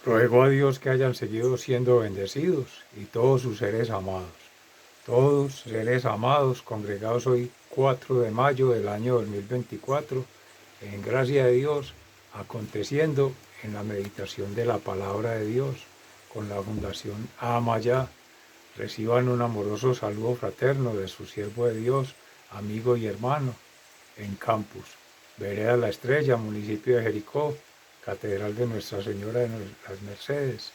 Ruego a Dios que hayan seguido siendo bendecidos y todos sus seres amados. Todos seres amados, congregados hoy 4 de mayo del año 2024, en gracia de Dios, aconteciendo en la meditación de la palabra de Dios con la Fundación Amayá. Reciban un amoroso saludo fraterno de su siervo de Dios, amigo y hermano, en Campus, Vereda La Estrella, municipio de Jericó, Catedral de Nuestra Señora de las Mercedes,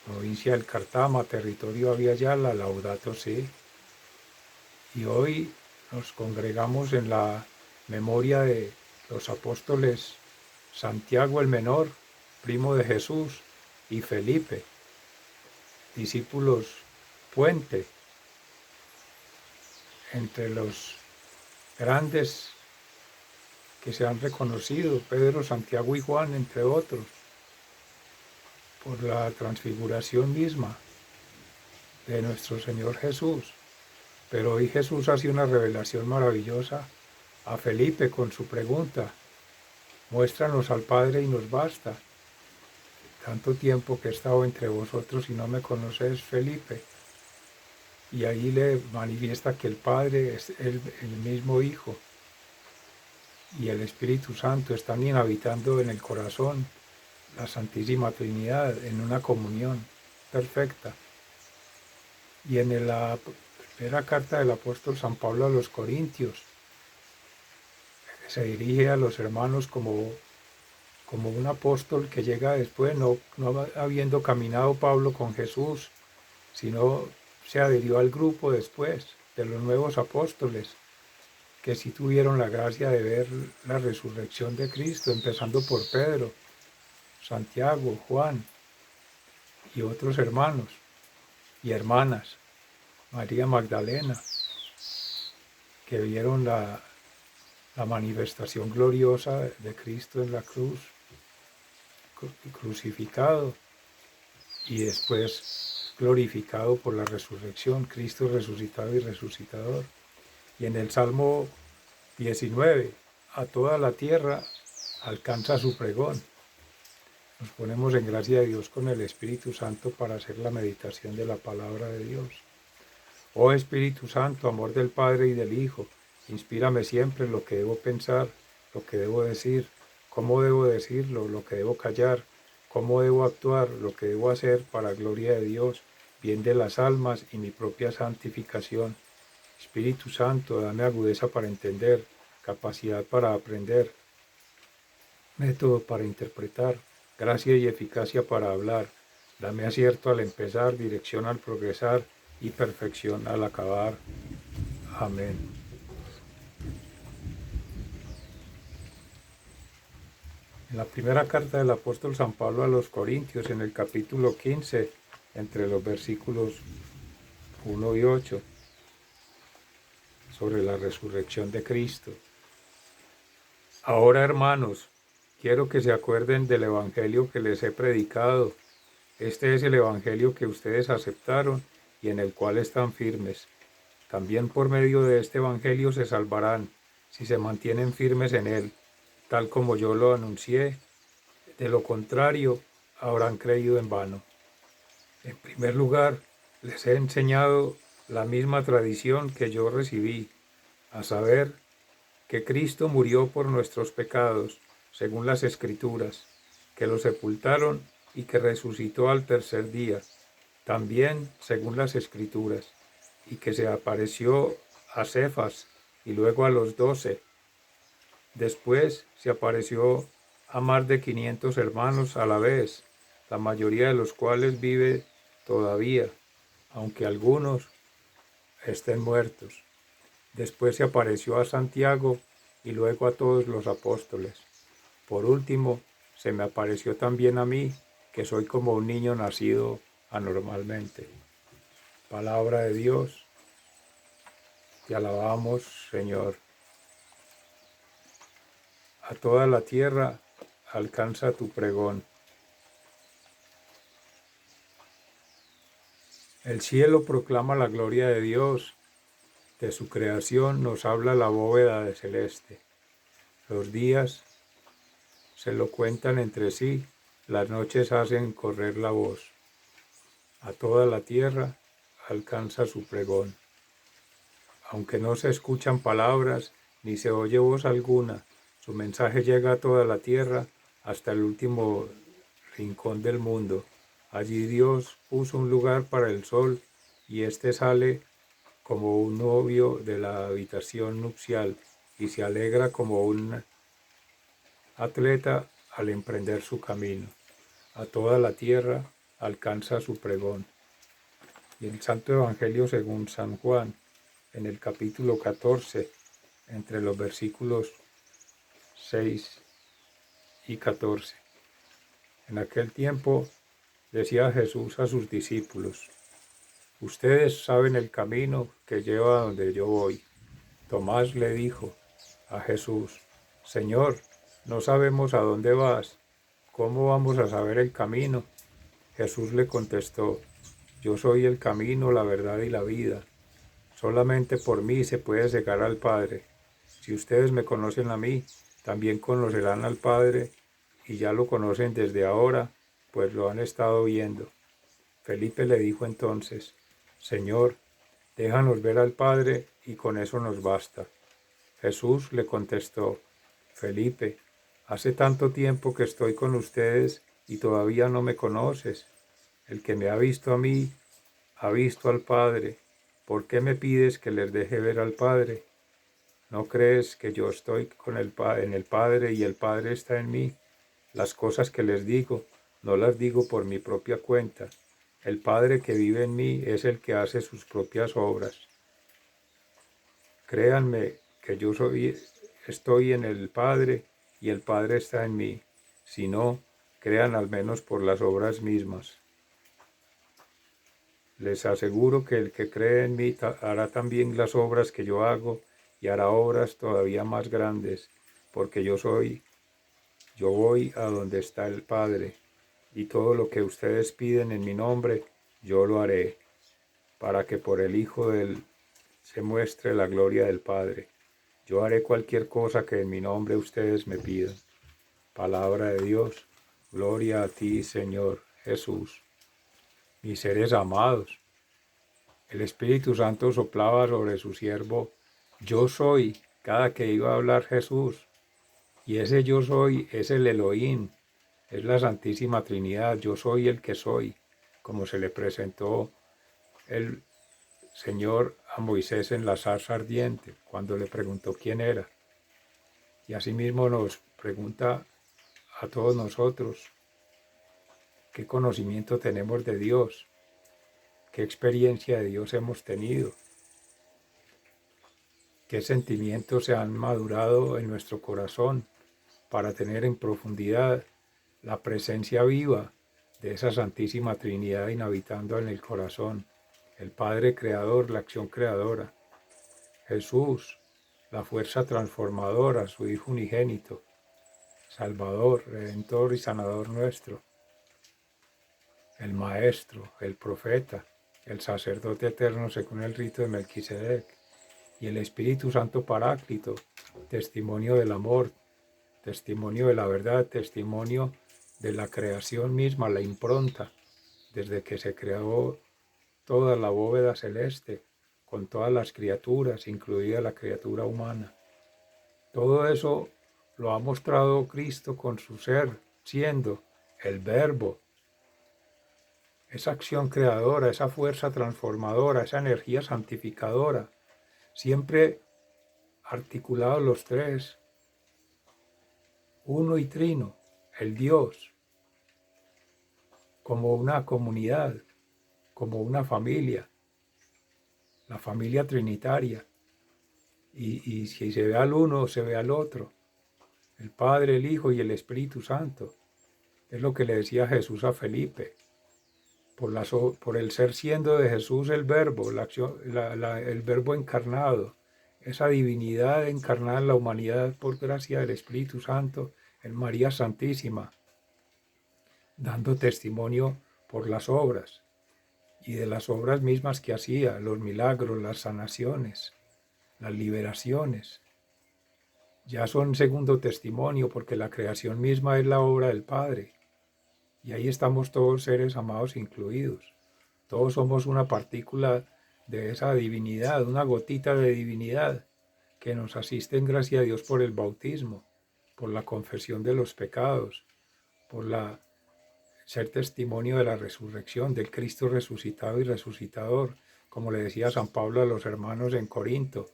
provincia del Cartama, territorio Aviala, Laudato Si. Y hoy nos congregamos en la memoria de los apóstoles Santiago el Menor, primo de Jesús, y Felipe, discípulos puente entre los grandes que se han reconocido, Pedro, Santiago y Juan, entre otros, por la transfiguración misma de nuestro Señor Jesús. Pero hoy Jesús hace una revelación maravillosa a Felipe con su pregunta: muéstranos al Padre y nos basta. Tanto tiempo que he estado entre vosotros y no me conoces, Felipe. Y ahí le manifiesta que el Padre es el mismo Hijo y el Espíritu Santo están habitando en el corazón, la Santísima Trinidad, en una comunión perfecta. Y en la primera carta del apóstol San Pablo a los Corintios, se dirige a los hermanos como un apóstol que llega después, no habiendo caminado Pablo con Jesús, sino se adhirió al grupo después de los nuevos apóstoles, que sí tuvieron la gracia de ver la resurrección de Cristo, empezando por Pedro, Santiago, Juan y otros hermanos y hermanas, María Magdalena, que vieron la manifestación gloriosa de Cristo en la cruz, crucificado y después glorificado por la resurrección, Cristo resucitado y resucitador. Y en el Salmo 19, a toda la tierra alcanza su pregón. Nos ponemos en gracia de Dios con el Espíritu Santo para hacer la meditación de la palabra de Dios. Oh Espíritu Santo, amor del Padre y del Hijo, inspírame siempre en lo que debo pensar, lo que debo decir, cómo debo decirlo, lo que debo callar, cómo debo actuar, lo que debo hacer para gloria de Dios, bien de las almas y mi propia santificación. Espíritu Santo, dame agudeza para entender, capacidad para aprender, método para interpretar, gracia y eficacia para hablar. Dame acierto al empezar, dirección al progresar y perfección al acabar. Amén. En la primera carta del apóstol San Pablo a los Corintios, en el capítulo 15, entre los versículos 1 y 8, sobre la resurrección de Cristo. Ahora, hermanos, quiero que se acuerden del evangelio que les he predicado. Este es el evangelio que ustedes aceptaron y en el cual están firmes. También por medio de este evangelio se salvarán, si se mantienen firmes en él, tal como yo lo anuncié. De lo contrario, habrán creído en vano. En primer lugar, les he enseñado la misma tradición que yo recibí, a saber, que Cristo murió por nuestros pecados, según las Escrituras, que lo sepultaron y que resucitó al tercer día, también según las Escrituras, y que se apareció a Cefas y luego a los 12. Después se apareció a más de 500 hermanos a la vez, la mayoría de los cuales vive todavía, aunque algunos estén muertos. Después se apareció a Santiago y luego a todos los apóstoles. Por último, se me apareció también a mí, que soy como un niño nacido anormalmente. Palabra de Dios, te alabamos, Señor. A toda la tierra alcanza tu pregón. El cielo proclama la gloria de Dios. De su creación nos habla la bóveda de celeste. Los días se lo cuentan entre sí, las noches hacen correr la voz. A toda la tierra alcanza su pregón. Aunque no se escuchan palabras ni se oye voz alguna, su mensaje llega a toda la tierra hasta el último rincón del mundo. Allí Dios puso un lugar para el sol y éste sale como un novio de la habitación nupcial y se alegra como un atleta al emprender su camino. A toda la tierra alcanza su pregón. Y el Santo Evangelio según San Juan, en el capítulo 14, entre los versículos 6 y 14. En aquel tiempo decía Jesús a sus discípulos: ustedes saben el camino que lleva a donde yo voy. Tomás le dijo a Jesús: Señor, no sabemos a dónde vas. ¿Cómo vamos a saber el camino? Jesús le contestó: yo soy el camino, la verdad y la vida. Solamente por mí se puede llegar al Padre. Si ustedes me conocen a mí, también conocerán al Padre, y ya lo conocen desde ahora, pues lo han estado viendo. Felipe le dijo entonces: Señor, déjanos ver al Padre, y con eso nos basta. Jesús le contestó: Felipe, hace tanto tiempo que estoy con ustedes y todavía no me conoces. El que me ha visto a mí, ha visto al Padre. ¿Por qué me pides que les deje ver al Padre? ¿No crees que yo estoy en el Padre y el Padre está en mí? Las cosas que les digo, no las digo por mi propia cuenta. El Padre que vive en mí es el que hace sus propias obras. Créanme que estoy en el Padre y el Padre está en mí. Si no, crean al menos por las obras mismas. Les aseguro que el que cree en mí hará también las obras que yo hago y hará obras todavía más grandes, porque yo voy a donde está el Padre, y todo lo que ustedes piden en mi nombre, yo lo haré, para que por el Hijo de él se muestre la gloria del Padre. Yo haré cualquier cosa que en mi nombre ustedes me pidan. Palabra de Dios, gloria a ti, Señor Jesús. Mis seres amados, el Espíritu Santo soplaba sobre su siervo yo soy cada que iba a hablar Jesús. Y ese yo soy es el Elohim, es la Santísima Trinidad. Yo soy el que soy, como se le presentó el Señor a Moisés en la zarza ardiente, cuando le preguntó quién era. Y asimismo nos pregunta a todos nosotros qué conocimiento tenemos de Dios, qué experiencia de Dios hemos tenido, qué sentimientos se han madurado en nuestro corazón para tener en profundidad la presencia viva de esa Santísima Trinidad inhabitando en el corazón, el Padre Creador, la acción creadora, Jesús, la fuerza transformadora, su Hijo unigénito, Salvador, Redentor y Sanador nuestro, el Maestro, el Profeta, el Sacerdote eterno según el rito de Melquisedec, y el Espíritu Santo Paráclito, testimonio del amor, testimonio de la verdad, testimonio de la creación misma, la impronta, desde que se creó toda la bóveda celeste, con todas las criaturas, incluida la criatura humana. Todo eso lo ha mostrado Cristo con su ser, siendo el Verbo, esa acción creadora, esa fuerza transformadora, esa energía santificadora, siempre articulados los tres, uno y trino, el Dios, como una comunidad, como una familia, la familia trinitaria. Y si se ve al uno, se ve al otro, el Padre, el Hijo y el Espíritu Santo. Es lo que le decía Jesús a Felipe. Por el ser siendo de Jesús el Verbo, el Verbo encarnado, esa divinidad encarnada en la humanidad por gracia del Espíritu Santo en María Santísima, dando testimonio por las obras y de las obras mismas que hacía, los milagros, las sanaciones, las liberaciones. Ya son segundo testimonio porque la creación misma es la obra del Padre. Y ahí estamos todos seres amados incluidos. Todos somos una partícula de esa divinidad, una gotita de divinidad que nos asiste en gracia a Dios por el bautismo, por la confesión de los pecados, por ser testimonio de la resurrección, del Cristo resucitado y resucitador, como le decía San Pablo a los hermanos en Corinto,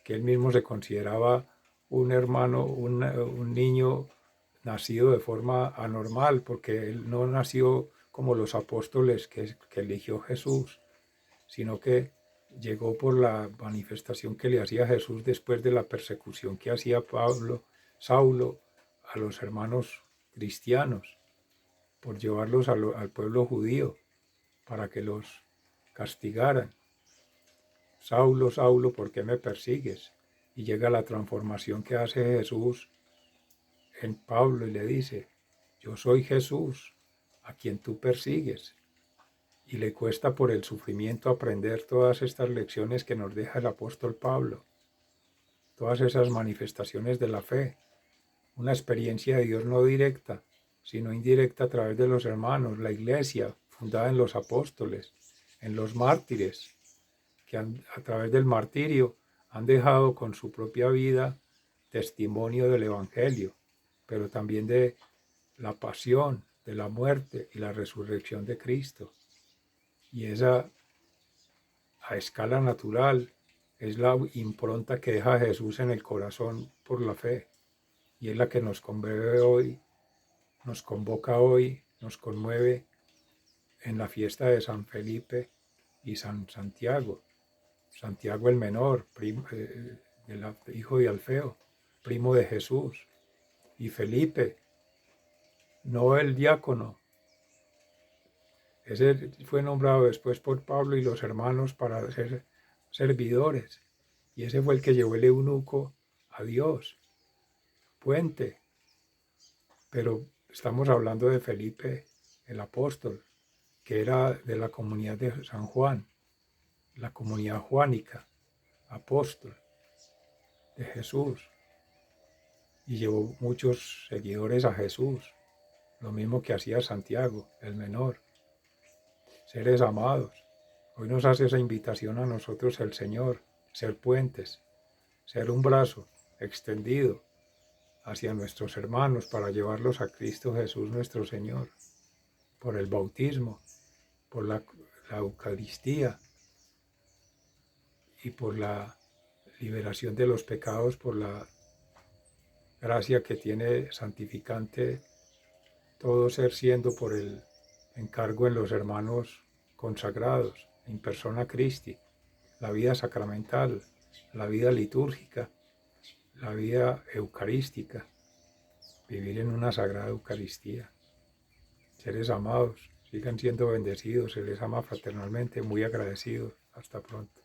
que él mismo se consideraba un hermano, un niño nacido de forma anormal, porque él no nació como los apóstoles que eligió Jesús, sino que llegó por la manifestación que le hacía Jesús después de la persecución que hacía Saulo, a los hermanos cristianos, por llevarlos al pueblo judío, para que los castigaran. Saulo, Saulo, ¿por qué me persigues? Y llega la transformación que hace Jesús en Pablo y le dice, yo soy Jesús, a quien tú persigues. Y le cuesta por el sufrimiento aprender todas estas lecciones que nos deja el apóstol Pablo, todas esas manifestaciones de la fe, una experiencia de Dios no directa, sino indirecta a través de los hermanos, la iglesia fundada en los apóstoles, en los mártires, que a través del martirio han dejado con su propia vida testimonio del Evangelio, pero también de la pasión, de la muerte y la resurrección de Cristo. Y esa, a escala natural, es la impronta que deja Jesús en el corazón por la fe. Y es la que nos conmueve hoy, nos convoca hoy, nos conmueve en la fiesta de San Felipe y San Santiago. Santiago el menor, hijo de Alfeo, primo de Jesús. Y Felipe, no el diácono. Ese fue nombrado después por Pablo y los hermanos para ser servidores. Y ese fue el que llevó el eunuco a Dios. Puente. Pero estamos hablando de Felipe el apóstol, que era de la comunidad de San Juan, la comunidad juánica, apóstol de Jesús. Y llevó muchos seguidores a Jesús, lo mismo que hacía Santiago, el menor. Seres amados, hoy nos hace esa invitación a nosotros el Señor, ser puentes, ser un brazo extendido hacia nuestros hermanos para llevarlos a Cristo Jesús nuestro Señor, por el bautismo, por la Eucaristía y por la liberación de los pecados, por la gracia que tiene santificante todo ser siendo por el encargo en los hermanos consagrados, en persona Christi, la vida sacramental, la vida litúrgica, la vida eucarística, vivir en una sagrada Eucaristía. Seres amados, sigan siendo bendecidos, se les ama fraternalmente, muy agradecidos. Hasta pronto.